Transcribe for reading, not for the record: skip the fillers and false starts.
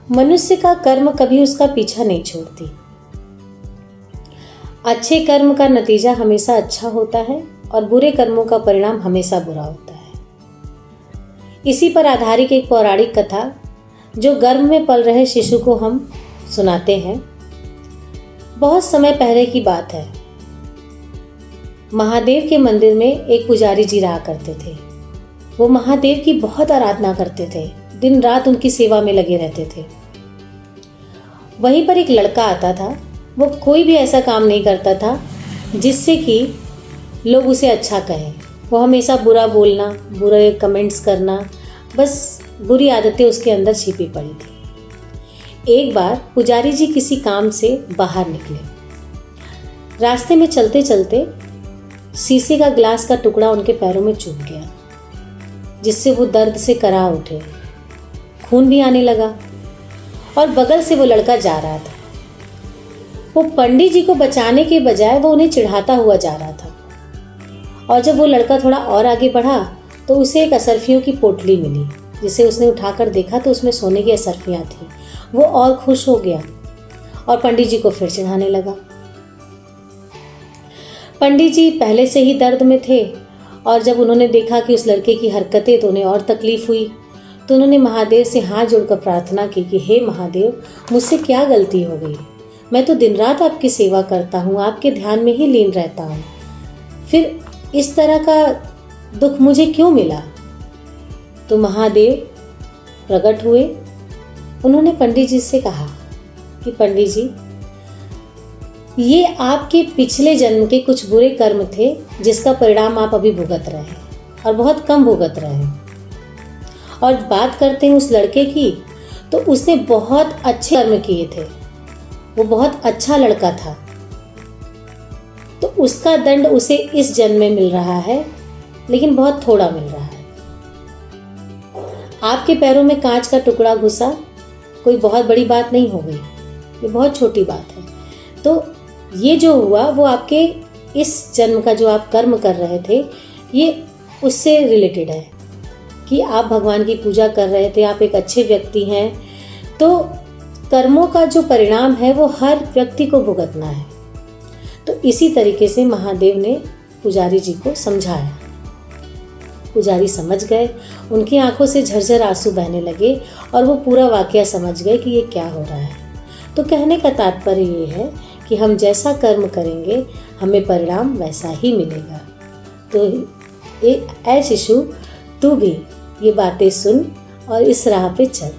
मनुष्य का कर्म कभी उसका पीछा नहीं छोड़ती। अच्छे कर्म का नतीजा हमेशा अच्छा होता है और बुरे कर्मों का परिणाम हमेशा बुरा होता है। इसी पर आधारित एक पौराणिक कथा जो गर्भ में पल रहे शिशु को हम सुनाते हैं। बहुत समय पहले की बात है। महादेव के मंदिर में एक पुजारी जी रहा करते थे। वो महादेव की बहुत आराधना करते थे, दिन रात उनकी सेवा में लगे रहते थे। वहीं पर एक लड़का आता था। वो कोई भी ऐसा काम नहीं करता था जिससे कि लोग उसे अच्छा कहें। वो हमेशा बुरा बोलना, बुरे कमेंट्स करना, बस बुरी आदतें उसके अंदर छिपी पड़ी थी। एक बार पुजारी जी किसी काम से बाहर निकले। रास्ते में चलते चलते शीशे का ग्लास का टुकड़ा उनके पैरों में चुभ गया, जिससे वो दर्द से करा उठे। खून भी आने लगा और बगल से वो लड़का जा रहा था। वो पंडित जी को बचाने के बजाय वो उन्हें चिढ़ाता हुआ जा रहा था। और जब वो लड़का थोड़ा और आगे बढ़ा तो उसे एक असरफियों की पोटली मिली, जिसे उसने उठाकर देखा तो उसमें सोने की असरफियाँ थीं। वो और खुश हो गया और पंडित जी को फिर चिढ़ाने लगा। पंडित जी पहले से ही दर्द में थे और जब उन्होंने देखा कि उस लड़के की हरकतें, तो उन्हें और तकलीफ हुई। तो उन्होंने महादेव से हाथ जोड़कर प्रार्थना की कि हे महादेव, मुझसे क्या गलती हो गई? मैं तो दिन रात आपकी सेवा करता हूँ, आपके ध्यान में ही लीन रहता हूँ, फिर इस तरह का दुख मुझे क्यों मिला? तो महादेव प्रकट हुए। उन्होंने पंडित जी से कहा कि पंडित जी, ये आपके पिछले जन्म के कुछ बुरे कर्म थे जिसका परिणाम आप अभी भुगत रहे हैं और बहुत कम भुगत रहे हैं। और बात करते हैं उस लड़के की, तो उसने बहुत अच्छे कर्म किए थे। वो बहुत अच्छा लड़का था, तो उसका दंड उसे इस जन्म में मिल रहा है, लेकिन बहुत थोड़ा मिल रहा है। आपके पैरों में कांच का टुकड़ा घुसा, कोई बहुत बड़ी बात नहीं हो गई, ये बहुत छोटी बात है। तो ये जो हुआ वो आपके इस जन्म का जो आप कर्म कर रहे थे, ये उससे रिलेटेड है कि आप भगवान की पूजा कर रहे थे, आप एक अच्छे व्यक्ति हैं। तो कर्मों का जो परिणाम है वो हर व्यक्ति को भुगतना है। तो इसी तरीके से महादेव ने पुजारी जी को समझाया। पुजारी समझ गए, उनकी आंखों से झरझर आंसू बहने लगे और वो पूरा वाकया समझ गए कि ये क्या हो रहा है। तो कहने का तात्पर्य ये है कि हम जैसा कर्म करेंगे हमें परिणाम वैसा ही मिलेगा। तो ऐ शिशु, तू भी ये बातें सुन और इस राह पे चल।